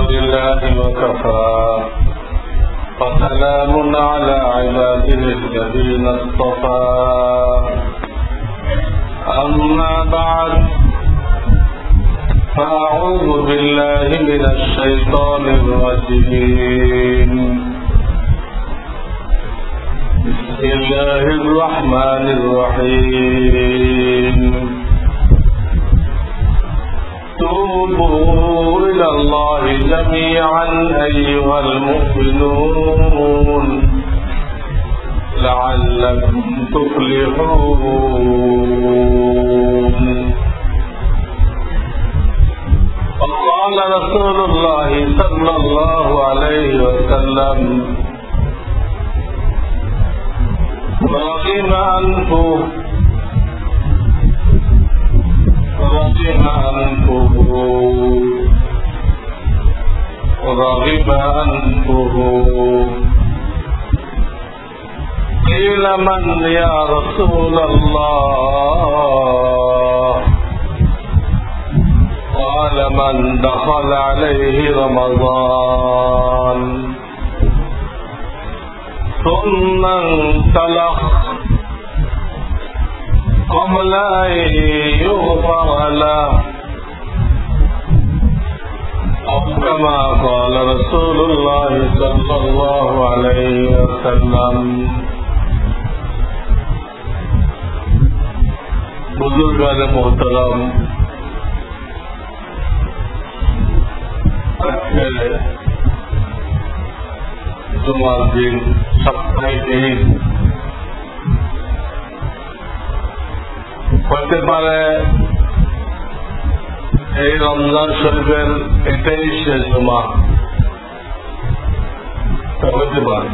لله وكفى وسلام على عباده الذين اصطفى أما بعد فأعوذ بالله من الشيطان الرجيم بسم الله الرحمن الرحيم توبوا إلى الله جميعا أيها المؤمنون لعلكم تفلحون. وقال رسول الله صلى الله عليه وسلم رغم أنفه قيل من يا رسول الله؟ قال من دخل عليه رمضان ثم انسلخ قبل أن يغفر له أو كما قال رسول الله صلى الله عليه وسلم. बुजुर्गान मोहतरम, जुमार दिन सप्ताह दिन হতে পারে এই রমজান শরীফের এটাই শেষ জুমা হতে পারে,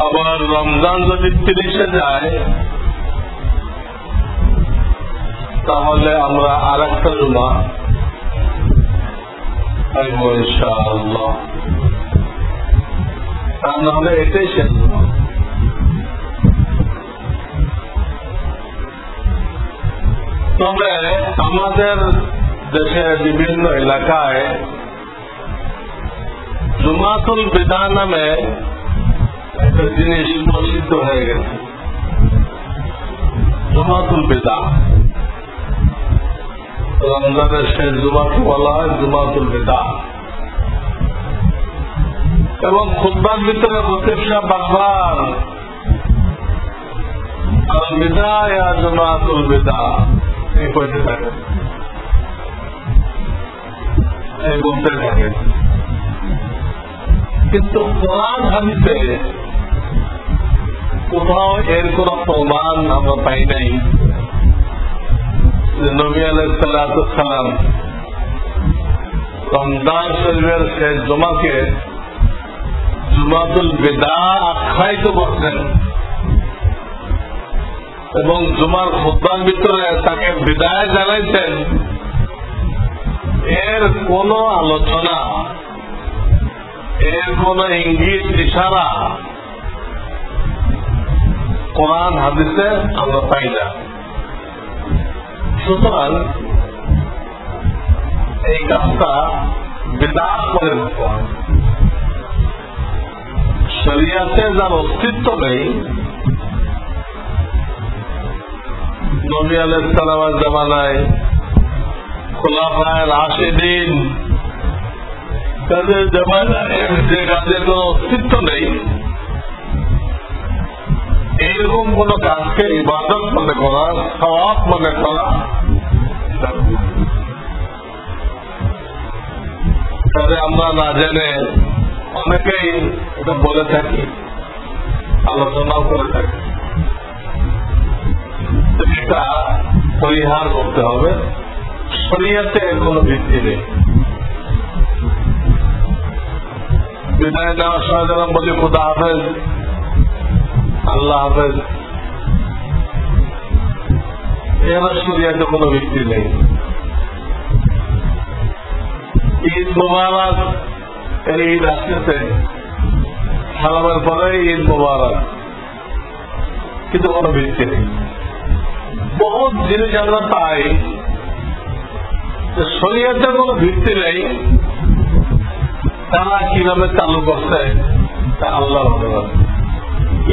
আবার রমজান যদি 30-এ যায় তাহলে আমরা আর একটা জুমা পাইব ইনশাআল্লাহ, তা নাহলে এটাই শেষ জুমা। তবে আমাদের দেশের বিভিন্ন এলাকায় জুমাতুল বিদা নামে একটা জিনিস প্রসিদ্ধ হয়ে গেছে। জুমাতুল বিদা, রমজানের শেষ জুমাকে বলা হয় জুমাতুল বিদা, এবং খুতবার ভিতরে খতিব সাহেব বারবার আল বিদা ইয়া জুমাতুল বিদা এই বলতে থাকে, এই বলতে থাকে। কিন্তু কোরআন হাদিসে কোথাও এর কোন প্রমাণ আমরা পাই নাই যে নবী আলাইহিস সালাতু ওয়াস সালাম রমজান শরীফের শেষ জুমাকে জুমাতুল বিদা আখ্যায়িত করছেন এবং জুমার খুতবার ভিতরে তাকে বিদায় জানাইছেন। এর কোন আলোচনা, এর কোন ইঙ্গিত ইশারা কোরআন হাদিসে আমরা পাই না। সুতরাং এই কাজটা বিদআত করে শরিয়াতে যার অস্তিত্ব নেই, নবী আলাইহিস সালামের জামানায় খুলাফায়ে রাশিদিন তাদের জামানায় যে কাজের কোন অস্তিত্ব নেই, এইরকম কোন কাজকে ইবাদত মনে করা, সওয়াব মনে করা, তবে আমরা না জেনে অনেকেই এটা বলে থাকি, আলোচনাও করে থাকি। এটা পরিহার করতে হবে, শরীয়তে এর কোন ভিত্তি নেই। বিদায় নেওয়ার সময় যেন বলি খুদা হাফেজ, আল্লাহ হাফেজ, এর শরীয়তে কোন ভিত্তি নেই। ঈদ মুবারক, এই ঈদ আসতেছে, সালামের পরে ঈদ মুবারক, কিন্তু কোন ভিত্তি নেই। বহুত জিনিস আমরা পাই যে শরীয়তের কোন ভিত্তি নেই, তারা কিভাবে চালু করছে তা আল্লাহ ভালো জানে।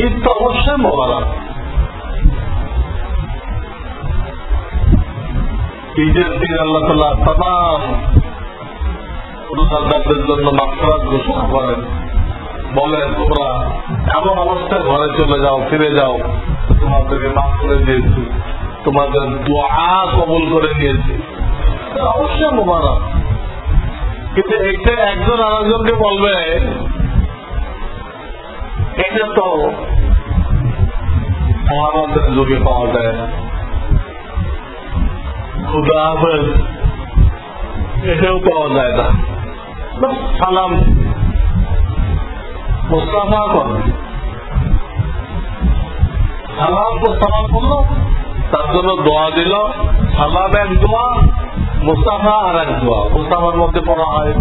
ঈদ তো অবশ্যই মোবারক, ঈদের দিন আল্লাহ তাআলা তামাম রোজাদারদের জন্য মাগফিরাত ঘোষণা করেন, বলেন তোমরা এমন অবস্থায় ঘরে চলে যাও, ফিরে যাও, তোমাদেরকে মাফ করে দিয়েছি, তোমাদের দোয়া কবুল করে নিয়েছি। অবশ্যই মোবারক, কিন্তু এটা একজন আরেকজনকে বলবে এটা তো আমাদের যুগে পাওয়া যায় না, খুদা হাফেজ এটাও পাওয়া যায় না। সালাম মুস্তাফা করে, সালাম মুস্তাফা করলো, তার জন্য দোয়া দিল। সালাম এক দোয়া, মুস্তাফা আর এক দোয়া। মুস্তাফার মধ্যে পড়া হয়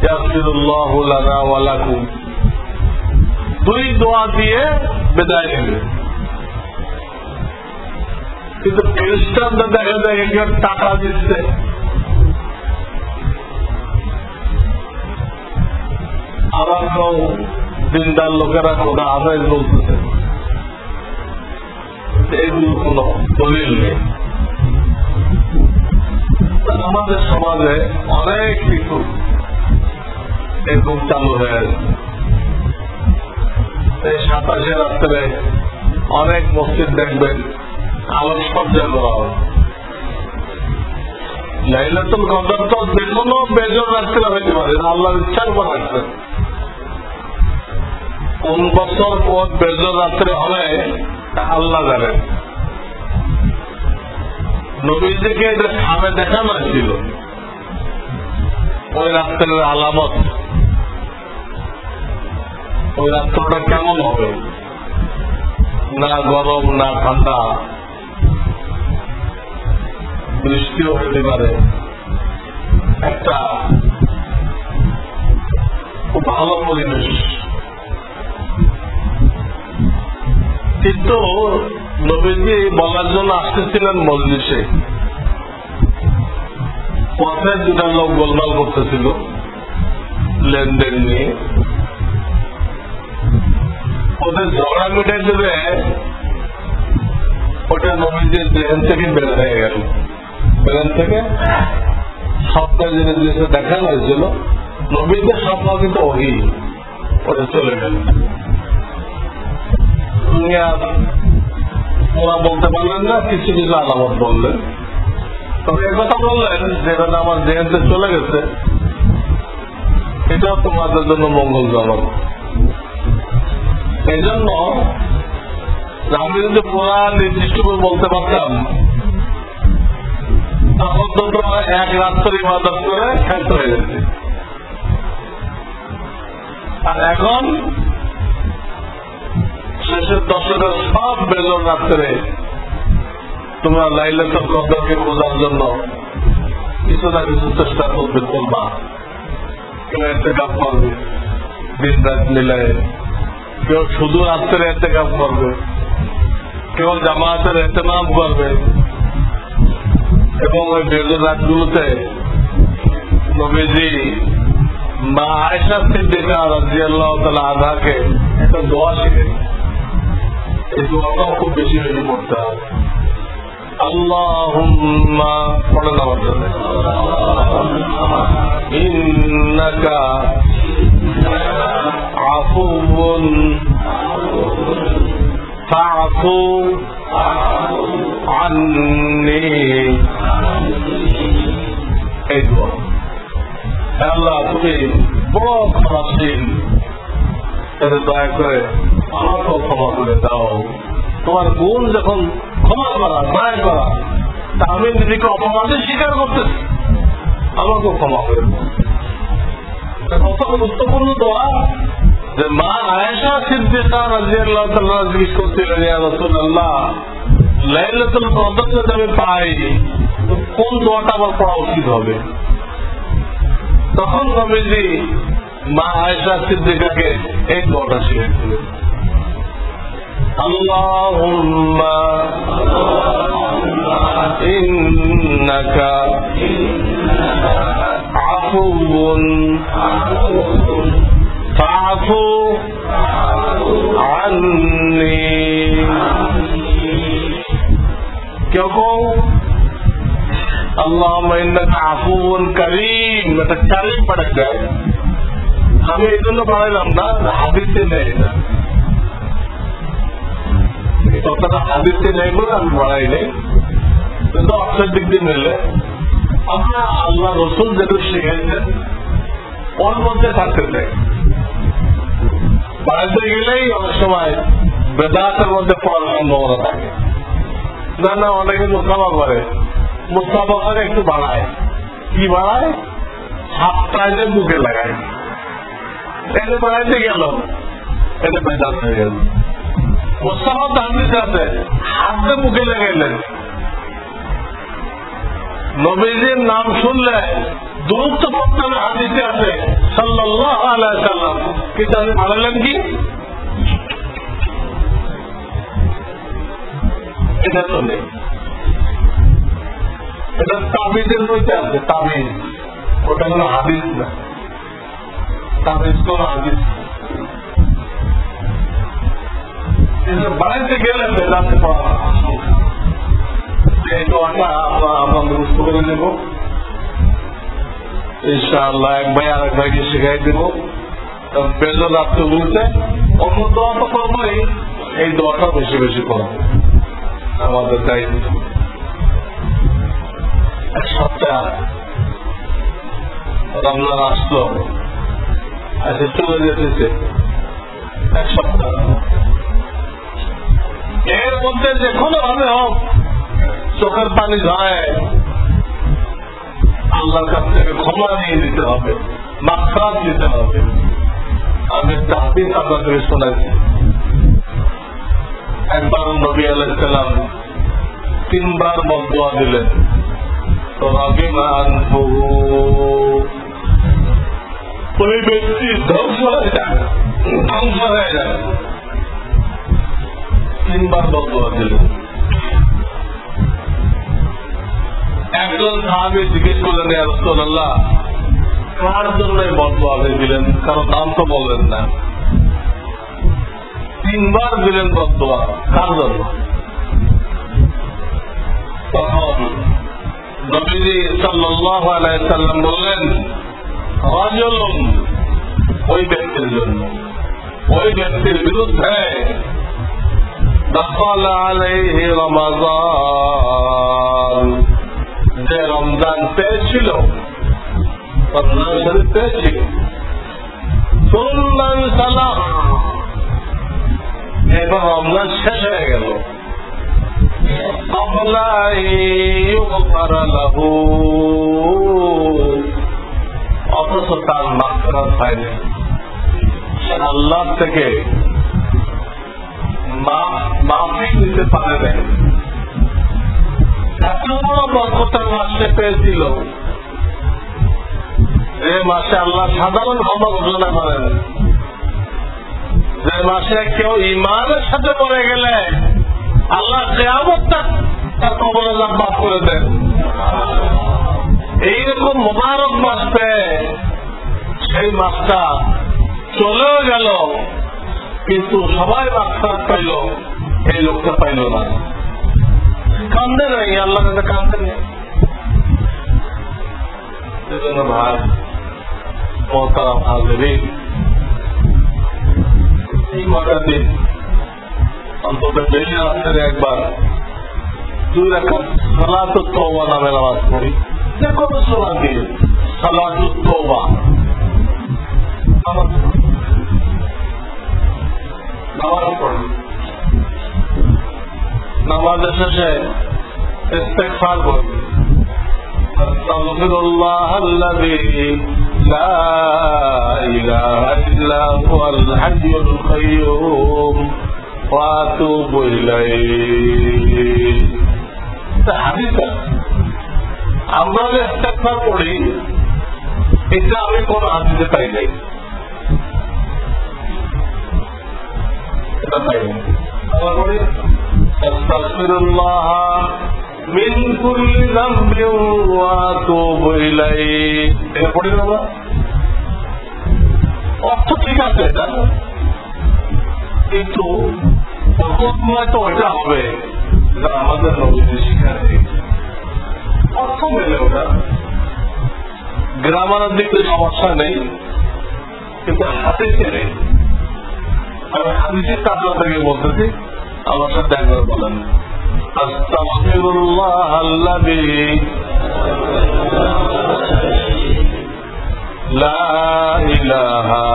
ইয়াগফিরুল্লাহু লানা ওয়া লাকুম, দুই দোয়া দিয়ে বিদায় নেবে। কিন্তু খ্রিস্টানদের দেখা যায় এখানে টাকা দিচ্ছে, আবার কেউ দিনদার লোকেরা খোদা হাফেজ বলতেছে, এগুলো কোন দলিল নেই। আমাদের সমাজে অনেক কিছু এরকম চালু হয়ে আছে। এই 27 রাত্রে অনেক মসজিদ দেখবেন আলোকসজ্জা করা হয়। লাইলাতুল কদর তো যেকোনো বেজর রাত্রে হইতে পারে, আল্লাহর ইচ্ছার উপর রাখবেন। কোন বছর কোন বেজর রাত্রে হবে তা আল্লাহ জানেন। নবীজিকে এটা সামনে দেখানো ছিল ওই রাত্রের আলামত, ওই রাত্রটা কেমন হবে, না গরম না ঠান্ডা, বৃষ্টিও হতে পারে, একটা খুব ভালো পরিবেশ। কিন্তু নবীজি বলার জন্য আসতেছিলেন মজলিসে, পথে দুটা লোক গোলমাল করতেছিল লেনদেন নিয়ে, ওদের ঝগড়া মিটাই দেবে, ওটা নবীজির জেহেন থেকে বের হয়ে গেল। বেরেন থেকে স্বপ্ন জিনিস দেখানো হয়েছিল, নবীদের স্বপ্ন কিন্তু ওই ওটা চলে গেল। ওরা বলতে পারলেন না, কিছু কিছু আলামত বললেন, তবে একথা বললেন যেখানে আমার জেহেনতে চলে গেছে এটাও তোমাদের জন্য মঙ্গলজনক। এই জন্য আমি যদি পুরা নির্দিষ্ট করে বলতে পারতাম তখন তো তোমরা এক রাত্রে ইবাদত করে শেষ হয়ে গেছে। আর এখন শেষের দশকের সব বেজর রাত্রে তোমরা লাইলাতুল কদরকে বোঝার জন্য কিছু না কিছু চেষ্টা করবে, করবা। কেউ ইতিকাফ করবে দিন রাত মিলায়, কেউ শুধু রাত্রে ইতিকাফ করবে, কেউ জামাতের ইহতিমাম করবে। এবং ওই বেজর রাতগুলোতে নবীজি মা আয়েশা সিদ্দিকা রাদিয়াল্লাহু তাআলা আনহাকে একটা দোয়া শিখেন। এই দোয়াটাও খুব বেশি বেশি করতে হবে। আল্লাহুম্মা পড়ে দেওয়ার জন্য ইন্নাকা আফুউন ফাআফু আন্নি। এই দোয়া, আল্লাহ তুমি বড় ক্ষমাশীল, এতে দয়া করে আমাকেও ক্ষমা করে দাও। তোমার গুণ যখন ক্ষমা করা, দয়া করা, তা আমি নিজেকে অপমানের স্বীকার করতেছি, আমাকেও ক্ষমা করে দাও। কত গুরুত্বপূর্ণ দোয়া যে মা আয়েশা সিদ্দিকা রাদিয়াল্লাহু তাআলা জিজ্ঞেস করছিলেন, ইয়া রাসূলুল্লাহ, লাইলাতুল কদর যদি আমি পাই কোন দোয়াটা আমার পড়া উচিত হবে? তখন নবীজি মা আয়েশা সিদ্দিকাকে এই দোয়াটা শিখিয়েছিলেন, আল্লাহুম্মা ইন্নাকা আফুউন ফাআফু আন্নি। কেউ কেউ আল্লাহুম্মা ইন্নাকা আফুউন কারীম, এটা কারীম পড়া যায়। আমি এই জন্য বাড়াইলাম না, হাদিসে নেই না, কথাটা হাদিসে নেই বলে আমি বাড়াই নেই, কিন্তু অর্থের দিক দিয়ে মিলে আমরা আল্লাহ রসুল যেটা শিখাইছেন ওর মধ্যে থাকতে চাই। বাড়াইতে গেলেই অনেক সময় বেদাতের মধ্যে পড়ার সম্ভাবনা থাকে। না না, অনেকে মুস্তাফা করে, মুস্তাফা করে একটু বাড়ায়। কি বাড়ায়? হাতটায় যে বুকে লাগায়, এটা বাড়াইতে গেল, এটা বেদাত হয়ে গেল। মুস্তাফা তো হাদিস আছে, হাতে বুকে লাগাইলেন। নবীজির নাম শুনলে দূরত্ব পড়তে হাদিসে আছে সাল্লাল্লাহু আলাইহি সাল্লাম, কিন্তু আপনি বাড়ালেন কি? এটা তো নেই। এটা তাবিজের বইতে আছে, তাবিজ, ওটা কোনো হাদিস না। তাবিজ কোন হাদিস বাড়াইতে গেলে বেদাতে পড়া। এই দোয়াটা আমরা মুখস্থ করে নেব ইনশাআল্লাহ। এক ভাই আর এক ভাইকে শিখাই দেব। বেজর রাখতে বলতে অন্য দোয়া তো করবোই, এই দোয়াটা বেশি বেশি করবো, আমাদের দায়িত্ব। এক সপ্তাহ রমজান আসলো, আচ্ছা চলে যেতেছে এক সপ্তাহ। এর মধ্যে যে কোনো ভাবে হোক চোখের পানি ঝরায় আল্লাহর কাছ থেকে ক্ষমা নিয়ে দিতে হবে, মাগফিরাত দিতে হবে। আমি তাহবির আপনাদের শোনাচ্ছি। একবার নবী আলাইহিস সালাম 3 বার বদদুয়া দিলেন, তো ওই ব্যক্তি ধ্বংস হয়ে যায়, ধ্বংস হয়ে যায়। 3 বার বদদুয়া দিলেন। একজন সাহাবী জিজ্ঞেস করলেন, ইয়া রাসূলুল্লাহ, কার জন্য বদদুয়া দিলেন? কারণ নাম তো বললেন না। 3 বার দিলেন বদদুয়া, কার জন্য? তখন নবীজি সাল্লাল্লাহু আলাইহি সাল্লাম বললেন, রাজুলুন, ওই ব্যক্তির জন্য, ওই ব্যক্তির বিরুদ্ধে দাখালা আলাইহি রমাযান, যে রমজান পেয়েছিল, রমজান শরীফ পেয়েছিল, সুন্নান সালাম, এবার রমজান শেষ হয়ে গেল, অথচ তার মাগফিরাত হয়নি। আল্লাহ থেকে মাফি নিতে পারে নাই। এত বড় বরকতের মাসে পেয়েছিল, যে মাসে আল্লাহ সাধারণ ক্ষমা ঘোষণা করেন, যে মাসে কেউ ঈমানের সাথে পড়ে গেলে আল্লাহ কিয়ামতটা তার কবরে মাফ করে দেন। এইরকম মুবারক মাস পেয়ে সেই মাসটা চলেও গেল, কিন্তু সবাই মাগফিরাত পাইল, এই লোকটা পাইল না। কান্দে নাই, আল্লাহ কাছে কান্দে নেই। সেজন্য ভাই মোহতারাম হাজিরিন, এই কটা দিন অন্তত বেশি রাত্রে একবার 2 রাকাত সালাতুত তওবা নামে নামাজ পড়ি। যে কোনো সময় দিয়ে সালাতুত তওবা নামাজ পড়ি। নামাজের শেষে ইস্তিগফার করি, আস্তাগফিরুল্লাহাল্লাযী লা ইলাহা ইল্লা হুয়াল হাইয়ুল কাইয়্যুম ওয়া আতুবু ইলাইহি। হাদিস আমরা যে ইস্তিগফার করি, এটা আমি কোন হাদিসে পাই নাই, এটা পাই নাই। আস্তাগফিরুল্লাহ মিন কুল্লি যামবিন ওয়া আতুবু ইলাইহি। এটা পড়ি না? অর্থ ঠিক আছে এটা, কিন্তু সময় তো ওইটা হবে যেটা আমাদের নবীজি শিখাচ্ছে। অর্থ মেলে ওটা, গ্রামারের দিকে সমস্যা নেই, কিন্তু হাদিসে নেই। আমি হাদিসের কাজটা থেকে বলতেছি, আমার সাথে একবার বলেন আস্তাগফিরুল্লাহ আল্লাযী লা ইলাহা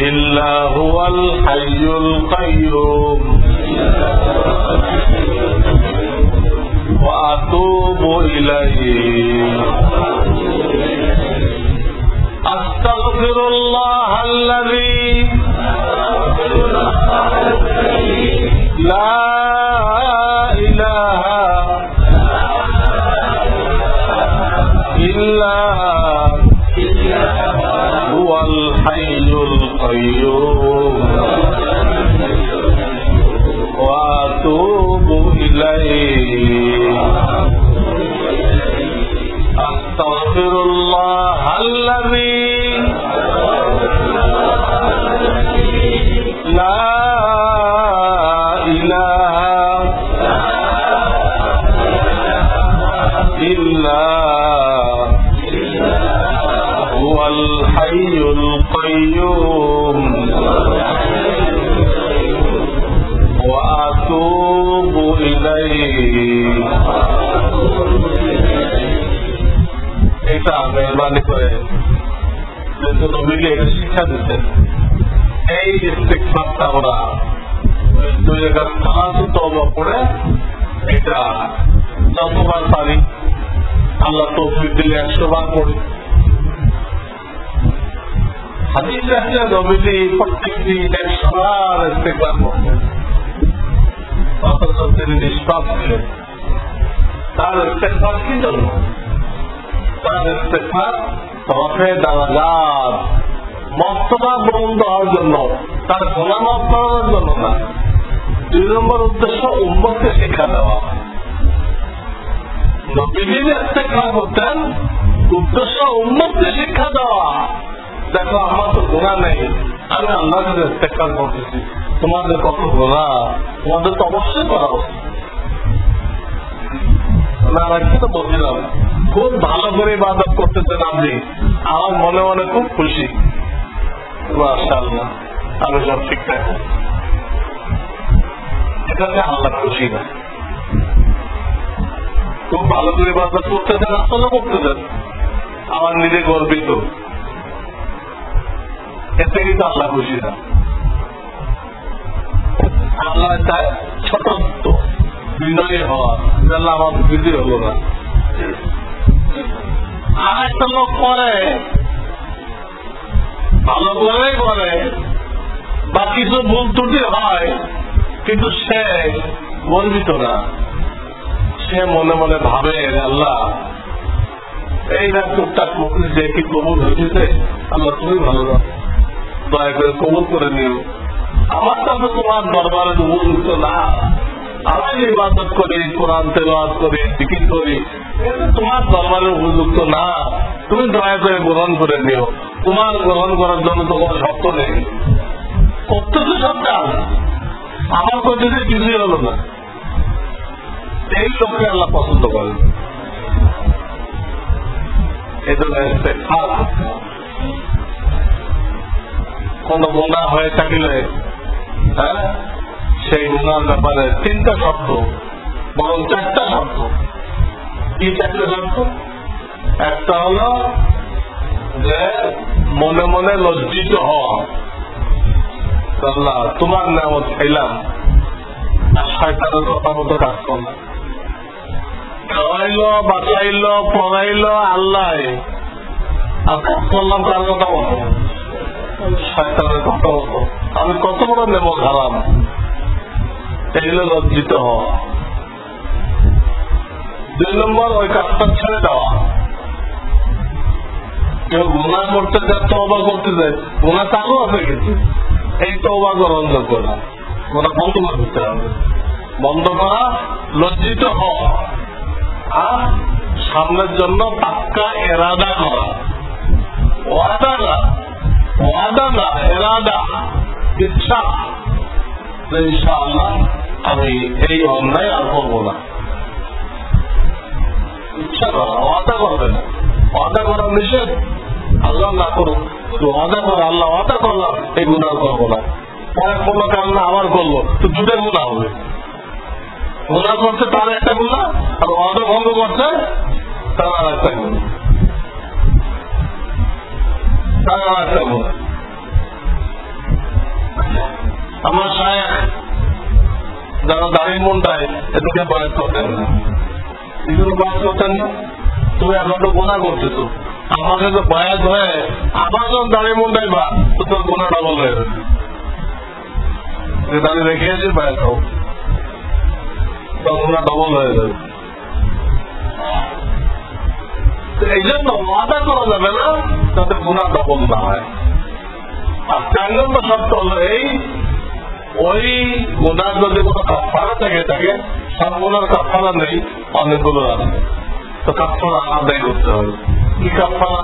ইল্লা হুয়াল হাইয়ুল কাইয়্যুম ওয়া আতুবু ইলাইহি। আস্তাগফিরুল্লাহ আল্লাযী লা ইলাহা ইল্লা হুয়াল হাইয়ুল কাইয়্যুম ওয়া আতুবু ইলাইহি। আস্তাগফিরুল্লাহ আল্লাযী লা ইল্লা হুয়াল হাইয়ুল কাইয়্যুম ওয়া আতুবু ইলাইহি। এটা মেহরবানি করে নবীজি এটা শিক্ষা দিচ্ছেন। এই ইস্তিগফারটা আমরা 2 রাকাত নামাজ তওবা পড়ে এটা যতবার পারি, আল্লাহ তৌফিক দিলে 100 বার পড়ি। হাদিস আছে নবীজি প্রত্যেকটি 100 বার ইস্তিগফার করতেন, অথচ তিনি নিষ্পাপ ছিলেন। তার ইস্তিগফার কি জন্য? তার ইস্তিগফার রফে দারাজাত, মর্তবা বুলন্দ হওয়ার জন্য, তার গুনাহ মাফ করার জন্য না। 2 নম্বর উদ্দেশ্য উম্মতকে শিক্ষা দেওয়া। নবীজি ইস্তিগফার করতেন, উদ্দেশ্য উম্মতকে শিক্ষা দেওয়া। দেখো আমার তো গুনাহ নেই, আমি আল্লাহর কাছে ইস্তিগফার করতেছি, তোমাদের কত গুনাহ, তোমাদের তো অবশ্যই করা উচিত। তো বলছিলাম খুব ভালো করে ইবাদত করতেছেন আপনি, আমার মনে মনে খুব খুশি। মাশাআল্লাহ, আমি সব ঠিকঠাক, এটাতে আল্লাহ খুশি না। খুব ভালো করে ইবাদত করতেছেন, আসলে করতেছেন, আমার নিজে গর্বিত, এতে কিন্তু আল্লাহ খুশি না। আল্লাহ চায় ছোটত্ব, বিনয়ী হওয়া, আল্লাহ আমার বুঝি হলো না। আর একটা লোক করে ভালো করেই করে, বা কিছু ভুল ত্রুটি হয়, কিন্তু সে গর্বিত না। সে মনে মনে ভাবে আল্লাহ এই না টুকটাক মুখে যে কি কবুল হয়েছে, আল্লাহ তুমি ভালো না, দয়া করে কবুল করে নিও। আমার কাছে তোমার দরবারে উপযুক্ত না, আমি ইবাদত করি, কোরআন তেলাওয়াত করি, জিকির করি, এটা তোমার দরবারে উপযুক্ত না, তুমি দয়া করে গ্রহণ করে নিও। তোমার গ্রহণ করার জন্য তো কোনো শর্ত নেই, করতে তো সব কাজ, আমার করতে কিছুই হলো না। এই লোককে আল্লাহ পছন্দ করেন। এই জন্য কোন গুনাহ হয়ে থাকলে সেই গুনার ব্যাপারে 3টা শর্ত, বরং 4টা শর্ত। কি 4টা শর্ত? একটা হলো যে মনে মনে লজ্জিত হওয়া, আল্লাহ তোমার নামত খাইলাম, আর শয়তানের কথা মতো কাজ করলাম, খাওয়াইলো, বাঁচাইলো, পড়াইলো আল্লাহ, আর কাজ করলাম কার কথা মতো, শয়তানের কথা মতো। আমি কত বড় নেব খারাপ, এগুলো লজ্জিত হওয়া। 2 নম্বর ওই কাজটা ছেড়ে দেওয়া। কেউ গুনাহ করতে যায়, তওবা করতে যায়, গুনাহ চালু আছে কিন্তু এই তওবা গ্রহণযোগ্য না, গুনাহ বন্ধ করতে হবে। বন্ধ করা, লজ্জিত হওয়া, আর সামনের জন্য পাক্কা এরাদা করা, ওয়াদা না এরাদা, ইচ্ছা, ইনশাআল্লাহ আমি এই অন্যায় আর করবো না। ইচ্ছা করা, ওয়াদা করবেন, ওয়াদা করা নিষেধ, আল্লাহ না করুন, ওয়াদা করা, আল্লাহ ওয়াদা করলাম এই গুনাহ করবো না, পরে কোনো কারণে আবার করলো তো দুটো গুনাহ হবে। গুনাহ করছে তার একটা গুনাহ, আর ওয়াদা ভঙ্গ করছে তার আর একটা গুনাহ, তার আর একটা গুনাহ। আমার শায়েখ যারা দাড়ি মুন্ডায় এদিকে বয়স করতেন না, এগুলো বয়স করতেন না, তুমি এখন তো গুনাহ করতেছো, আমাকে তো বয়স হয়ে আবার যখন দাড়ি মুন্ডাই বা তো তোর গুনাহ ডাবল হয়ে যাবে, দাঁড়িয়ে রেখেছি বয়স হোক তোর গুনাহ ডাবল হয়ে যাবে। এই জন্য ওয়াদা করা যাবে না যাতে গুনাহ ডাবল না হয়। আর 4 নম্বর শর্ত হলো এই, ওই গুনার যদি কোনো কাফারা থেকে থাকে, সব গুনার কাফারা নেই, অনেকগুলো আছে, তো কাফারা আদায় করতে হবে। কি কাফারা?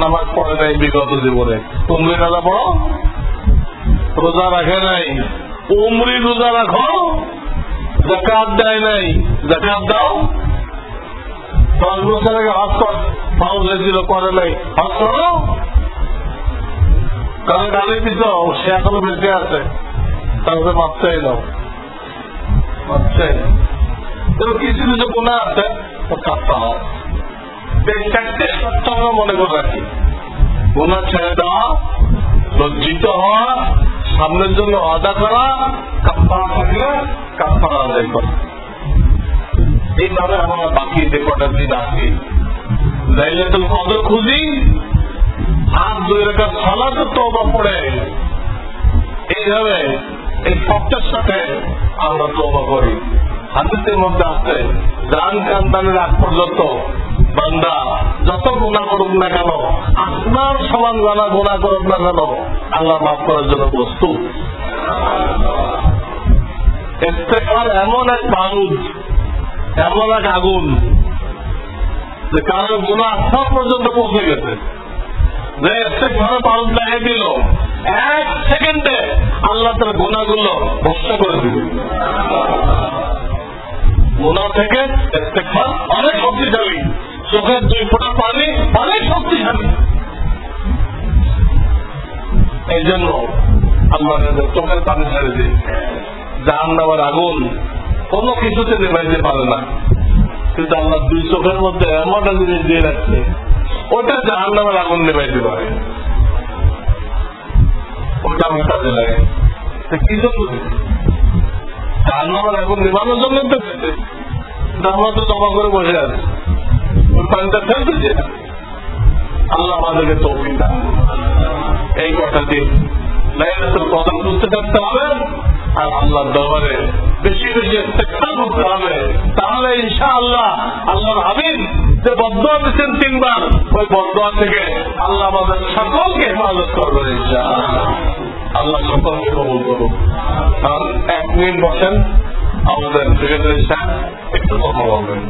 নামাজ পড়ে নাই বিগত জীবনে, উমরি রোজা পড়ো, রোজা রাখে নাই, উমরি রোজা রাখো, যাকাত দেয় নাই, যাকাত দাও, 10 বছর আগে হজ ফাউল হয়েছিল, করে নাই, হজ করো, কারণ গালি দিত সে এখনো বেঁচে আছে, তাহলে মাপচাই নাও, মাপচাই কিছু কিছু গুণা আছে তো কাটতে হয়। চারটে সত্য আমরা মনে করে রাখি, গুণা ছেড়ে দেওয়া, লজ্জিত হওয়া, সামনের জন্য আদা করা, কাফারা থাকলে কাফারা আদায় করা। এইভাবে আমরা বাকি যে কটা দিন আসি, লাইলাতুল কদর খুঁজি, আর 2 রাকাত সালাত তওবা পড়ে, এইভাবে এই সবটার সাথে আমরা তওবা করি। হাদিসের মধ্যে আছে, জান কান্দানের আগ পর্যন্ত বান্দা যত গুনাহ করুক না কেন, আসমান সমান গুনাহ করুক না কেন, আল্লাহ মাফ করার জন্য প্রস্তুত। ইস্তেগফার এমন এক বারুদ, এমন এক আগুন যে কারো গুনাহ আসমান পর্যন্ত পৌঁছে গেছে, যে ইস্তেগফারের বারুদ লাগিয়ে দিল, 1 সেকেন্ডে আল্লাহ তার গুনাহগুলো ভস্ম করে দিবে। গুনাহ থেকে ইস্তেগফার অনেক শক্তিশালী, চোখের 2 ফোঁটা পানি অনেক শক্তিশালী। এই জন্য আল্লাহ চোখের পানি ছেড়ে দিই। জাহান্নামের আগুন কোনো কিছুতে নেভাইতে পারে না, কিন্তু আল্লাহ 2 চোখের মধ্যে এমন একটা জিনিস দিয়ে রাখছে, ওটা জাহান্নামের আগুন নেভাইতে পারে, ওটা আমার কাজে লাগে। কি জন্য জাহান্নামের আগুন নেভানোর জন্য তো আমরা তো জমা করে বসে আছি, ওই পানিটা ফেলতেছি না। আল্লাহ আমাদেরকে তৌফিক দান। এই কথা দিন লাইলাতুল কদর বুঝতে থাকতে হবে, আর আল্লাহর দরবারে বেশি বেশি ইস্তেগফার করতে হবে, তাহলে ইনশাআল্লাহ আল্লাহর হাবিব যে বদদুয়া দিচ্ছেন 3 বার, ওই বদদুয়া থেকে আল্লাহ আমাদের সকলকে হেফাজত করবেন ইনশাআল্লাহ। আল্লাহ সকলকে কবুল করুন। 1 মিনিট বসেন, আমাদের সেক্রেটারি সাহেব একটু কথা বলবেন।